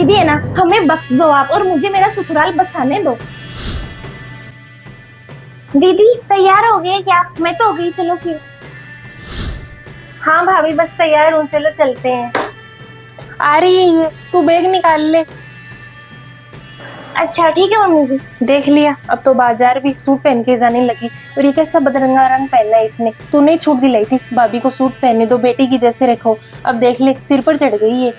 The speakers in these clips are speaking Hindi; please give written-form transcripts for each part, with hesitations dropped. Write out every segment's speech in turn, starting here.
दीदी है ना, हमें बख्श दो आप और मुझे मेरा ससुराल बसाने दो। दीदी तैयार हो गए क्या? मैं तो हो गई, चलो फिर। हाँ भाभी बस तैयार हूँ, चलो चलते हैं। आ रही है ये, तू बैग निकाल ले। अच्छा ठीक है मम्मी जी। देख लिया, अब तो बाजार भी सूट पहन के जाने लगी। और ये कैसा बदरंगा रंग पहना है इसने। तूने छूट दिलाई थी भाभी को सूट पहने दो, बेटी की जैसे रखो। अब देख ले सिर पर चढ़ गई है।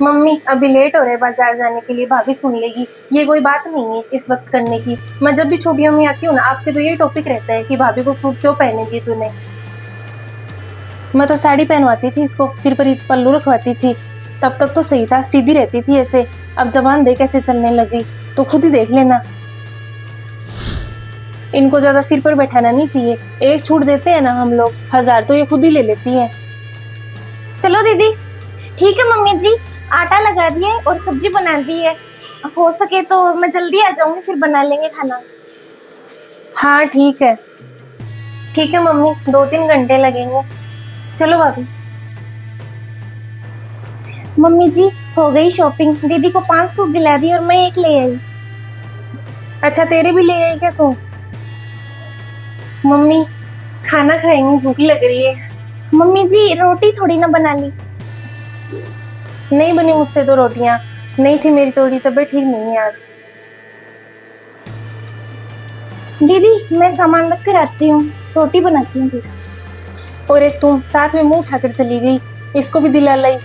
मम्मी अभी लेट हो रहा है बाजार जाने के लिए, भाभी सुन लेगी। ये कोई बात नहीं है इस वक्त करने की। मैं जब भी छुट्टियों में आती हूँ ना, आपके तो ये टॉपिक रहता है कि भाभी को सूट क्यों पहने दी तूने। मैं तो साड़ी पहनवाती थी इसको, सिर पर पल्लू रखवाती थी, तब तक तो सही था, सीधी रहती थी ऐसे। अब जबान देख कैसे चलने लगी, तो खुद ही देख लेना। इनको ज्यादा सिर पर बैठाना नहीं चाहिए। एक छूट देते हैं ना हम लोग, 1000 तो ये खुद ही ले लेती है। चलो दीदी। ठीक है मम्मी जी, आटा लगा दिए और सब्जी बना दी है। हो सके तो मैं जल्दी आ जाऊंगी, फिर बना लेंगे खाना। हाँ ठीक है मम्मी, 2-3 घंटे लगेंगे। चलो भाभी। मम्मी जी हो गई शॉपिंग, दीदी को 5 सूट दिला दी और मैं 1 ले आई। अच्छा तेरे भी ले आई क्या तू? मम्मी खाना खाएंगे, भूख लग रही है। मम्मी जी रोटी थोड़ी ना बना ली। नहीं बनी मुझसे तो रोटियां, नहीं थी मेरी थोड़ी तबीयत ठीक नहीं है आज। दीदी मैं सामान रख कर आती हूँ, रोटी बनाती हूँ फिर। और एक तुम साथ में मुंह उठाकर चली गई, इसको भी दिला लाई।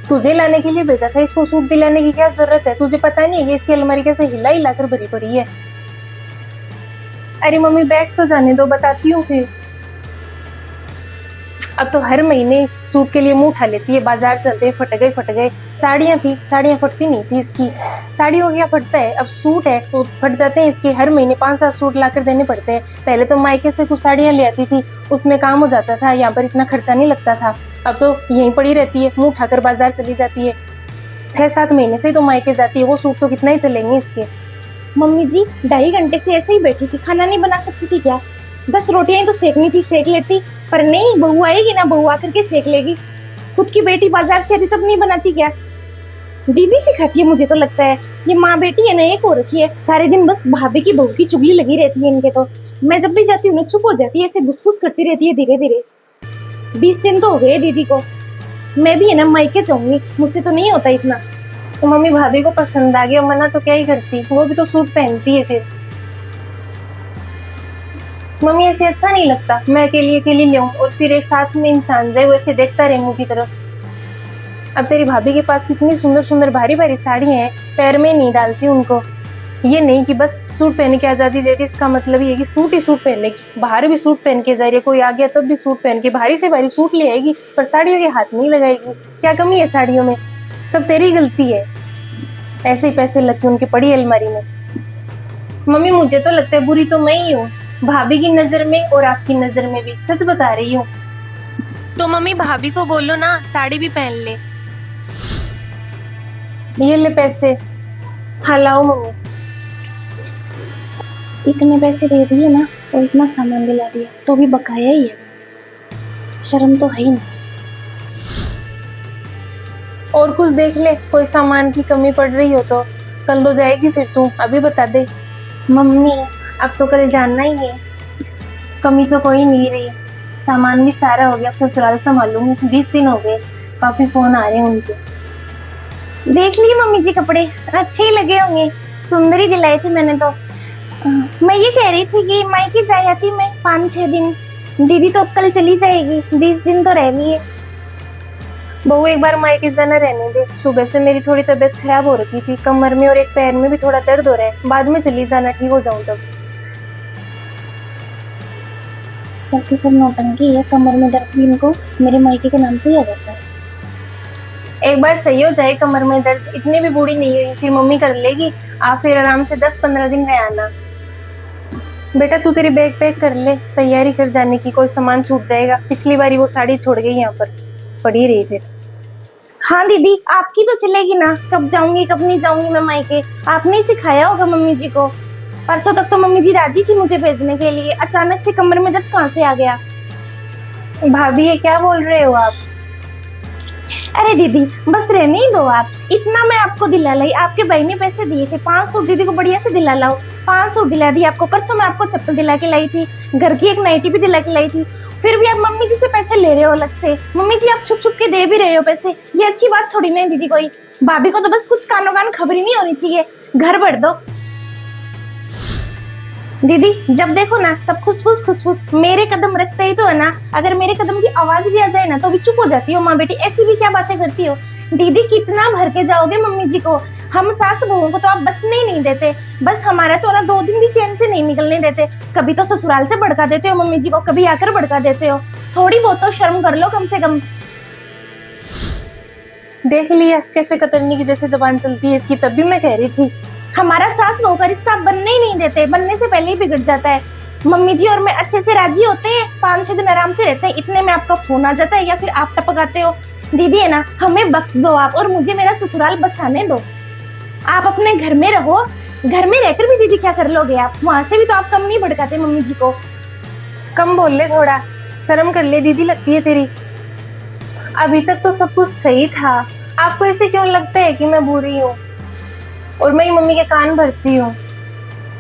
तुझे लाने के लिए भेजा था, इसको सूट दिलाने की क्या जरूरत है? तुझे पता नहीं है कि इसकी अलमारी कैसे हिला हिला कर भरी पड़ी है। अरे मम्मी बैठ तो जाने दो, बताती हूँ फिर। अब तो हर महीने सूट के लिए मुंह उठा लेती है। बाजार चलते फट गए। साड़ियाँ थी, साड़ियाँ फटती नहीं थी इसकी। साड़ी हो गया फटता है, अब सूट है तो फट जाते हैं इसके। हर महीने 5-7 सूट लाकर देने पड़ते हैं। पहले तो मायके से कुछ साड़ियाँ ले आती थी, उसमें काम हो जाता था, यहाँ पर इतना खर्चा नहीं लगता था। अब तो यहीं पड़ी रहती है, मुंह उठाकर बाजार चली जाती है। 6-7 महीने से ही तो मायके जाती है, वो सूट तो कितना ही चलेंगे इसके। मम्मी जी 2.5 घंटे से ऐसे ही बैठी थी, खाना नहीं बना सकती थी क्या? 10 रोटियां ही तो सेकनी थी, सेक लेती। पर नहीं, बहू आएगी ना, बहू आकर के सेक लेगी। खुद की बेटी बाजार से आती तब नहीं बनाती क्या? दीदी सिखाती है मुझे तो लगता है। ये माँ बेटी है ना, एक हो रखी है। सारे दिन बस भाभी की बहू की चुगली लगी रहती है इनके तो। मैं जब भी जाती हूँ ना चुप हो जाती है, ऐसे घुस करती रहती है धीरे धीरे। 20 दिन तो हो गए दीदी को। मैं भी है ना मायके जाऊंगी, मुझसे तो नहीं होता इतना। तो मम्मी भाभी को पसंद आ गया, मना तो क्या ही करती, वो भी तो सूट पहनती है फिर। मम्मी ऐसे अच्छा नहीं लगता, मैं अकेली ले और फिर एक साथ में इंसान जाए, वो ऐसे देखता रहे मुंह की तरफ। अब तेरी भाभी के पास कितनी सुंदर सुंदर भारी भारी साड़ियाँ हैं, पैर में नहीं डालती उनको। ये नहीं कि बस सूट पहने की आजादी दे दी, इसका मतलब ये कि सूट ही सूट पहने की। बाहर भी सूट पहन के जा रही है, कोई आ गया तब भी सूट पहन के भारी से भारी सूट ले आएगी, पर साड़ियों के हाथ नहीं लगाएगी। क्या कमी है साड़ियों में? सब तेरी गलती है, ऐसे ही पैसे लग के उनकी पड़ी अलमारी में। मम्मी मुझे तो लगता है बुरी तो मैं ही हूँ, भाभी की नजर में और आपकी नजर में भी, सच बता रही हूँ। तो मम्मी भाभी को बोलो ना साड़ी भी पहन ले। ये ले पैसे। हाँ लाओ मम्मी। इतने पैसे दे दिए ना और इतना सामान दिला दिया, तो भी बकाया ही है। शर्म तो है ही नहीं। और कुछ देख ले, कोई सामान की कमी पड़ रही हो तो। कल तो जाएगी फिर तू, अभी बता दे। मम्मी अब तो कल जानना ही है। कमी तो कोई नहीं रही, सामान भी सारा हो गया, अब ससुराल संभालूंगी। 20 दिन हो गए, काफी फोन आ रहे हैं उनके। देख लिए मम्मी जी कपड़े, अच्छे ही लगे होंगे, सुंदर ही दिलाए थे मैंने तो। मैं ये कह रही थी कि मायके जा आती मैं 5-6 दिन। दीदी तो अब कल चली जाएगी, 20 दिन तो रह लिए। बहू एक बार मायके जाना रहने दे। सुबह से मेरी थोड़ी तबीयत खराब हो रखी थी, कमर में और एक पैर में भी थोड़ा दर्द हो रहा है, बाद में चली जाना, ठीक हो जाऊं तब। सबकी सब नौटंकी है, कमर में दर्द भी इनको मेरे मायके के नाम से ही आ जाता है। एक बार सही हो जाए कमर में दर्द, इतनी भी बूढ़ी नहीं हुई, फिर मम्मी कर लेगी। आप फिर आराम से 10-15 दिन रह आना। बेटा तू तेरी बैग पैक कर ले, तैयारी कर जाने की, कोई सामान छूट जाएगा। पिछली बारी वो साड़ी छोड़ गई, यहाँ पर पड़ी रही फिर। हाँ दीदी आपकी तो चलेगी ना, कब जाऊंगी कब नहीं जाऊंगी मैं मायके, आपने ही सिखाया होगा मम्मी जी को। परसों तक तो मम्मी जी राजी थी मुझे भेजने के लिए, अचानक से कमर में दर्द कहाँ से आ गया? भाभी ये क्या बोल रहे हो आप? अरे दीदी बस रहने ही दो आप, इतना मैं आपको दिला लाई। आपके भाई ने पैसे दिए थे, 5 सूट दीदी को बढ़िया से दिला लाओ। 5 सूट दिला दी आपको, परसों मैं आपको चप्पल दिला के लाई थी, घर की एक नाइटी भी दिला के लाई थी। फिर भी आप मम्मी जी से पैसे ले रहे हो अलग से। मम्मी जी आप छुप छुप के दे भी रहे हो पैसे, ये अच्छी बात थोड़ी ना है दीदी। कोई भाभी को तो बस कुछ कानों कान खबर ही नहीं होनी चाहिए, घर भर दो। दीदी जब देखो ना तब खुसफुस खुसफुस, मेरे कदम रखते ही तो है ना, अगर मेरे कदम की आवाज भी आ जाए ना तो भी चुप हो जाती हो। माँ बेटी ऐसी भी क्या बातें करती हो। दीदी कितना भर के जाओगे मम्मी जी को। हम सास बहुओं को तो आप बसने ही नहीं देते, बस हमारा तो ना 2 दिन भी चैन से नहीं निकलने देते। कभी तो ससुराल से भड़का देते हो मम्मी जी को, कभी आकर भड़का देते हो। थोड़ी बहुत तो शर्म कर लो कम से कम। देख लिया कैसे कतरनी की जैसे जबान चलती है इसकी, तब भी मैं कह रही थी। हमारा सास बहू का रिश्ता बनने ही नहीं देते, बनने से पहले ही बिगड़ जाता है। मम्मी जी और मैं अच्छे से राजी होते हैं, 5-6 दिन आराम से रहते हैं, इतने में आपका फोन आ जाता है या फिर आप टपकाते हो। दीदी है ना, हमें बख्श दो आप, और मुझे मेरा ससुराल बसाने दो। आप अपने घर में रहो, घर में रहकर भी दीदी क्या कर लोगे आप, वहां से भी तो आप कम नहीं भड़काते मम्मी जी को। कम बोल ले, थोड़ा शर्म कर ले, दीदी लगती है तेरी। अभी तक तो सब कुछ सही था, आपको ऐसे क्यों लगता है कि मैं बुरी हूँ और मैं ही मम्मी के कान भरती हूँ।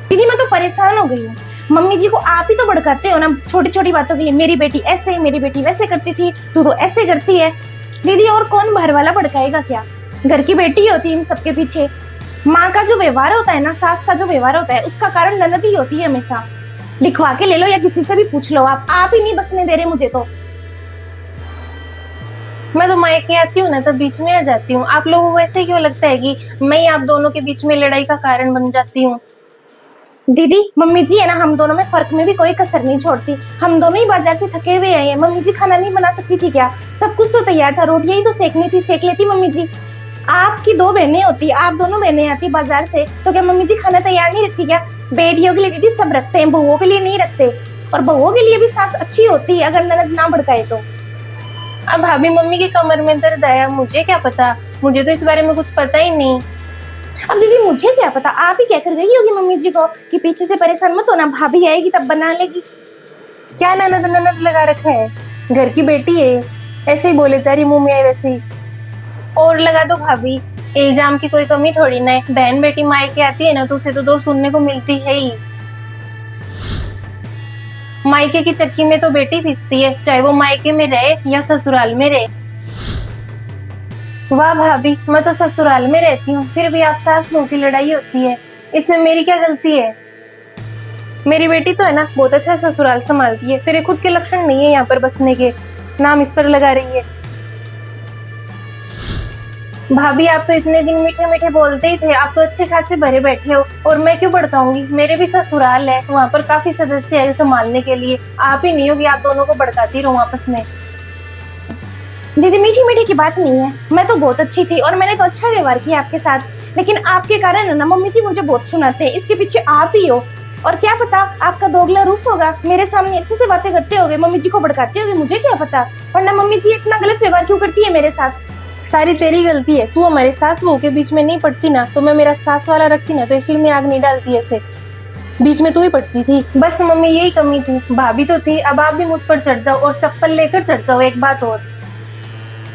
दीदी मैं तो परेशान हो गई हूँ, मम्मी जी को आप ही तो भड़काते हो ना छोटी छोटी बातों के लिए। मेरी बेटी ऐसे, मेरी बेटी वैसे करती थी, तू तो ऐसे करती है। दीदी और कौन बाहर वाला भड़काएगा क्या, घर की बेटी होती है इन सबके पीछे। माँ का जो व्यवहार होता है ना, सास का जो व्यवहार होता है, उसका कारण ननद ही होती है हमेशा। लिखवा के ले लो या किसी से भी पूछ लो, आप ही नहीं बसने दे रहे मुझे तो। मैं तो मायके आती हूँ ना तब बीच में आ जाती हूँ। आप लोगों को ऐसे क्यों लगता है कि मैं ही आप दोनों के बीच में लड़ाई का कारण बन जाती हूँ। दीदी मम्मी जी है ना, हम दोनों में फर्क में भी कोई कसर नहीं छोड़ती। हम दोनों ही बाजार से थके हुए आए हैं। मम्मी जी खाना नहीं बना सकती थी क्या, सब कुछ तो तैयार था, रोटियां ही तो सेकनी थी, सेक लेती मम्मी जी। आपकी 2 बहनें होती, आप दोनों बहनें आती बाजार से, तो क्या मम्मी जी खाना तैयार नहीं रखती क्या। बेटियों के लिए दीदी सब रखते हैं, बहुओं के लिए नहीं रखते। और बहुओं के लिए भी सास अच्छी होती है अगर ननद ना भड़काए तो। अब भाभी मम्मी की कमर में दर्द आया, मुझे क्या पता, मुझे तो इस बारे में कुछ पता ही नहीं। अब दीदी मुझे क्या पता, आप ही कहकर गई होगी मम्मी जी को कि पीछे से परेशान मत होना, भाभी आएगी तब बना लेगी। क्या ननद ननद लगा रखा है, घर की बेटी है, ऐसे ही बोले जा रही मुंह में आए वैसे ही। और लगा दो भाभी, इल्जाम की कोई कमी थोड़ी ना है। बहन बेटी मायके आती है ना तो उसे तो 2 सुनने को मिलती है ही। मायके की चक्की में तो बेटी फिसती है, चाहे वो मायके में रहे या ससुराल में रहे। वाह भाभी, मैं तो ससुराल में रहती हूँ, फिर भी आप सास बहू की लड़ाई होती है, इसमें मेरी क्या गलती है। मेरी बेटी तो है ना बहुत अच्छा ससुराल संभालती है, तेरे खुद के लक्षण नहीं है यहाँ पर बसने के, नाम इस पर लगा रही है। भाभी आप तो इतने दिन मीठे मीठे बोलते ही थे, आप तो अच्छे खासे भरे बैठे हो, और मैं क्यों भड़काऊंगी, मेरे भी ससुराल है, वहाँ पर काफी सदस्य है संभालने के लिए। आप ही नहीं होगी, आप दोनों को भड़काती रहो आपस में। दीदी मीठी मीठी की बात नहीं है, मैं तो बहुत अच्छी थी और मैंने तो अच्छा व्यवहार किया आपके साथ, लेकिन आपके कारण है ना मम्मी जी मुझे बहुत सुनाते हैं, इसके पीछे आप ही हो। और क्या पता आपका दोगला रूप होगा, मेरे सामने अच्छे से बातें करते होगे, मम्मी जी को भड़काते होगे, मुझे क्या पता। वरना मम्मी जी इतना गलत व्यवहार क्यों करती है मेरे साथ। सारी तेरी गलती है, तू हमारे सास बहू के बीच में नहीं पड़ती ना, तो मैं मेरा सास वाला रखती ना तो इसी में आग नहीं डालती, ऐसे बीच में तू ही पड़ती थी। बस मम्मी यही कमी थी, भाभी तो थी, अब आप भी मुझ पर चढ़ जाओ और चप्पल लेकर चढ़ जाओ। एक बात और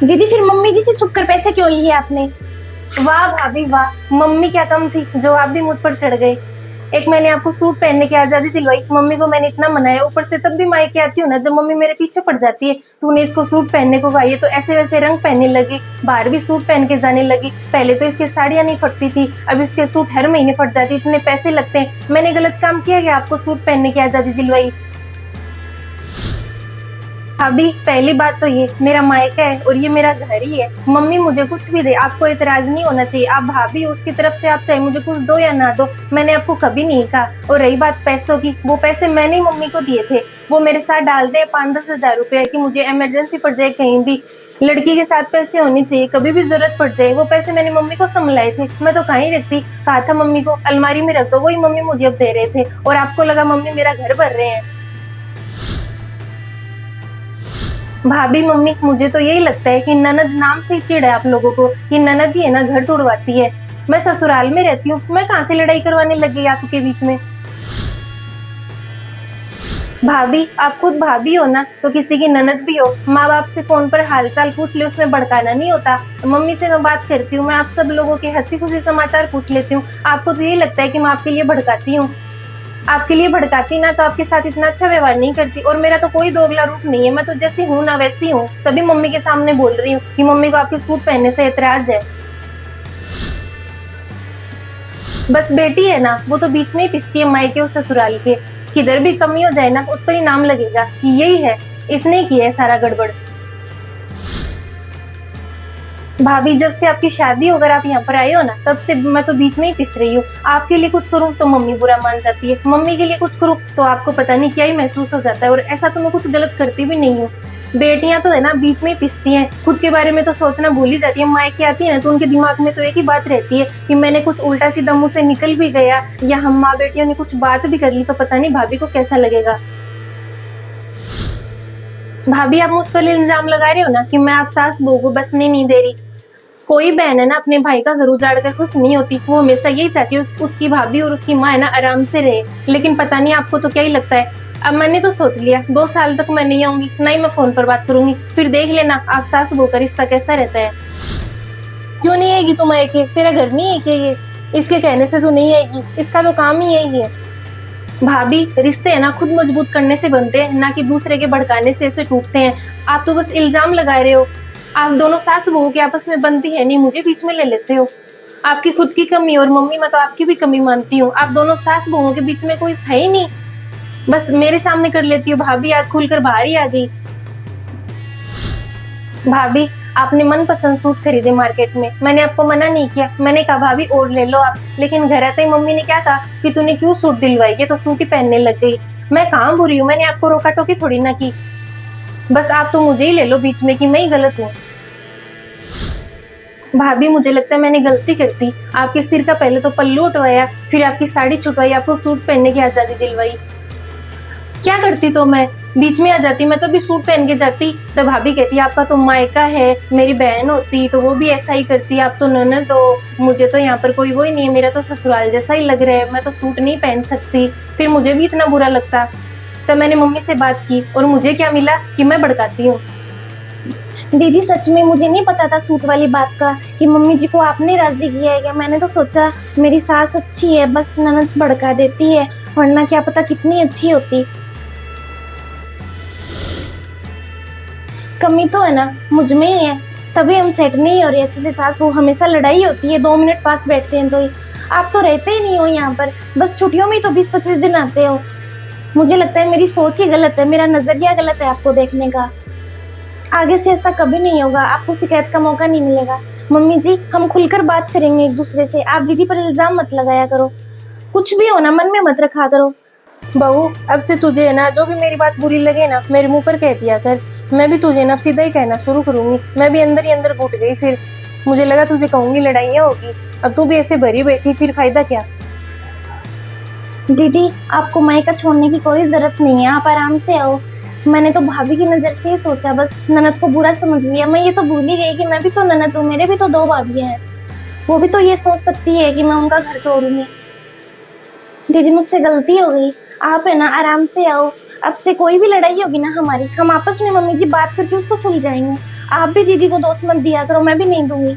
दीदी, फिर मम्मी जी से छुपकर पैसे क्यों लिए आपने। वाह भाभी वाह, मम्मी क्या कम थी जो आप भी मुझ पर चढ़ गए। एक मैंने आपको सूट पहनने की आजादी दिलवाई, मम्मी को मैंने इतना मनाया, ऊपर से तब भी मायके आती हूँ ना जब मम्मी मेरे पीछे पड़ जाती है, तूने इसको सूट पहनने को कहा, ये तो ऐसे वैसे रंग पहनने लगी, बाहर भी सूट पहन के जाने लगी। पहले तो इसके साड़ियाँ नहीं फटती थी, अब इसके सूट हर महीने फट जाती, इतने पैसे लगते हैं। मैंने गलत काम किया क्या आपको सूट पहनने की आजादी दिलवाई। अभी पहली बात तो ये मेरा मायका है और ये मेरा घर ही है, मम्मी मुझे कुछ भी दे आपको एतराज नहीं होना चाहिए। आप भाभी उसकी तरफ से आप चाहे मुझे कुछ दो या ना दो, मैंने आपको कभी नहीं कहा। और रही बात पैसों की, वो पैसे मैंने ही मम्मी को दिए थे, वो मेरे साथ डाल दे 5-10 हजार रुपए की मुझे इमरजेंसी पड़ जाए कहीं भी। लड़की के साथ पैसे होने चाहिए, कभी भी जरूरत पड़ जाए। वो पैसे मैंने मम्मी को संभलाए थे, मैं तो कहीं रखती, कहा था मम्मी को अलमारी में रख दो, वही मम्मी मुझे अब दे रहे थे। और आपको लगा मम्मी मेरा घर भर रहे हैं। भाभी मम्मी मुझे तो यही लगता है कि ननद नाम से ही चिढ़ है आप लोगों को, कि ननद ही है ना घर तोड़वाती है। मैं ससुराल में रहती हूँ, मैं कहाँ से लड़ाई करवाने लग गई आपके बीच में। भाभी, आप खुद भाभी हो ना, तो किसी की ननद भी हो। माँ बाप से फोन पर हालचाल पूछ ले, उसमें भड़काना नहीं होता। मम्मी से मैं बात करती हूँ, मैं आप सब लोगों के हंसी खुशी समाचार पूछ लेती हूँ। आपको तो यही लगता है कि मैं आपके लिए भड़काती हूँ। आपके लिए भड़काती ना तो आपके साथ इतना अच्छा व्यवहार नहीं करती। और मेरा तो कोई दोगला रूप नहीं है, मैं तो जैसी हूँ ना वैसी हूँ। तभी मम्मी के सामने बोल रही हूँ कि मम्मी को आपके सूट पहनने से एतराज है। बस बेटी है ना, वो तो बीच में ही पिसती है मायके और ससुराल के। किधर भी कमी हो जाए ना, उस पर ही नाम लगेगा कि यही है, इसने किया है सारा गड़बड़। भाभी, जब से आपकी शादी होकर आप यहाँ पर आए हो ना, तब से मैं तो बीच में ही पिस रही हूँ। आपके लिए कुछ करूँ तो मम्मी बुरा मान जाती है, मम्मी के लिए कुछ करूँ तो आपको पता नहीं क्या ही महसूस हो जाता है। और ऐसा तो मैं कुछ गलत करती भी नहीं हूँ। बेटियां तो है ना बीच में ही पिसती हैं, खुद के बारे में तो सोचना भूल ही जाती है। मायके आती है ना तो उनके दिमाग में तो एक ही बात रहती है कि मैंने कुछ उल्टा सीधा मुंह से निकल भी गया या हम माँ बेटियों ने कुछ बात भी कर ली तो पता नहीं भाभी को कैसा लगेगा। भाभी, आप मुझ पर इल्जाम लगा रहे हो ना कि मैं आप सास बहू को बसने नहीं दे रही। कोई बहन है ना अपने भाई का घर उजाड़ कर खुश नहीं होती, वो हमेशा यही चाहती है उसकी भाभी और उसकी माँ है ना आराम से रहे। लेकिन पता नहीं आपको तो क्या ही लगता है। अब मैंने तो सोच लिया 2 साल तक मैं नहीं आऊंगी, ना ही मैं फोन पर बात करूंगी। फिर देख लेना आप सास बहू का रिश्ता कैसा रहता है। क्यों नहीं आएगी तुम आएगी? तेरा घर नहीं है क्या ये? इसके कहने से तो नहीं आएगी, इसका तो काम ही यही है। भाभी, रिश्ते है ना खुद मजबूत करने से बनते हैं, ना कि दूसरे के भड़काने से ऐसे टूटते हैं। आप तो बस इल्जाम लगा रहे हो। आप दोनों सास बहू के आपस में बनती है नहीं, मुझे बीच में ले लेते हो। आपकी खुद की कमी और मम्मी मैं तो आपकी भी कमी मानती हूँ। आप दोनों सास बहू के बीच में कोई है ही नहीं, बस मेरे सामने कर लेती हो। भाभी, आज खुलकर बाहर ही आ गई। भाभी, आपने मनपसंद सूट खरीदे मार्केट में, मैंने आपको मना नहीं किया। मैंने कहा भाभी और ले लो आप, लेकिन घर आते ही मम्मी ने क्या कहा कि तूने क्यों सूट दिलवाई, ये तो सूट ही पहनने लग गई। मैं कहाँ बुरी हूँ, मैंने आपको रोका टोकी थोड़ी ना की। बस आप तो मुझे ही ले लो बीच में कि मैं ही गलत हूँ। भाभी, मुझे लगता है मैंने गलती कर दी। आपके सिर का पहले तो पल्लू उठवाया, फिर आपकी साड़ी छुटवाई, आपको सूट पहनने की आजादी दिलवाई। क्या करती तो मैं बीच में आ जाती, मैं तो भी सूट पहन के जाती। तो भाभी कहती आपका तो मायका है, मेरी बहन होती तो वो भी ऐसा ही करती। आप तो ननद हो, मुझे तो यहाँ पर कोई वो ही नहीं है, मेरा तो ससुराल जैसा ही लग रहा है, मैं तो सूट नहीं पहन सकती। फिर मुझे भी इतना बुरा लगता। तब मैंने मम्मी से बात की और मुझे क्या मिला कि मैं भड़काती हूँ। दीदी, सच में मुझे नहीं पता था सूट वाली बात का कि मम्मी जी को आपने राजी किया है क्या। मैंने तो सोचा मेरी सास अच्छी है, बस ननद भड़का देती है, वरना क्या पता कितनी अच्छी होती। कमी तो है ना मुझ में ही है, तभी हम सेट नहीं हो रहे अच्छे से। सास बहू हमेशा लड़ाई होती है, 2 मिनट पास बैठते हैं तो ही। आप तो रहते ही नहीं हो यहाँ पर, बस छुट्टियों में ही तो 20-25 दिन आते हो। मुझे लगता है मेरी सोच ही गलत है, मेरा नजरिया गलत है आपको देखने का। आगे से ऐसा कभी नहीं होगा, आपको शिकायत का मौका नहीं मिलेगा। मम्मी जी, हम खुलकर बात करेंगे एक दूसरे से। आप दीदी पर इल्जाम मत लगाया करो, कुछ भी हो ना मन में मत रखा करो। बहू, अब से तुझे है ना जो भी मेरी बात बुरी लगे ना मेरे मुंह पर कह दिया कर। मैं भी तुझे ना सीधा ही कहना शुरू करूंगी। मैं भी अंदर ही अंदर घुट गई, फिर मुझे लगा तुझे कहूंगी लड़ाइयाँ होगी। अब तू भी ऐसे भरी बैठी, फिर फायदा क्या। दीदी, आपको मायका छोड़ने की कोई जरूरत नहीं है, आप आराम से आओ। मैंने तो भाभी की नजर से ही सोचा, बस ननद को बुरा समझ लिया। मैं ये तो भूल ही गई कि मैं भी तो ननद हूँ, मेरे भी तो 2 भाभी हैं। वो भी तो ये सोच सकती है कि मैं उनका घर तोड़ूंगी। दीदी, मुझसे गलती हो गई, आप है ना आराम से आओ। अब से कोई भी लड़ाई होगी ना हमारी, हम आपस में मम्मी जी बात करके उसको सुलझाएंगे। आप भी दीदी को दोष मत दिया करो, मैं भी नहीं दूंगी।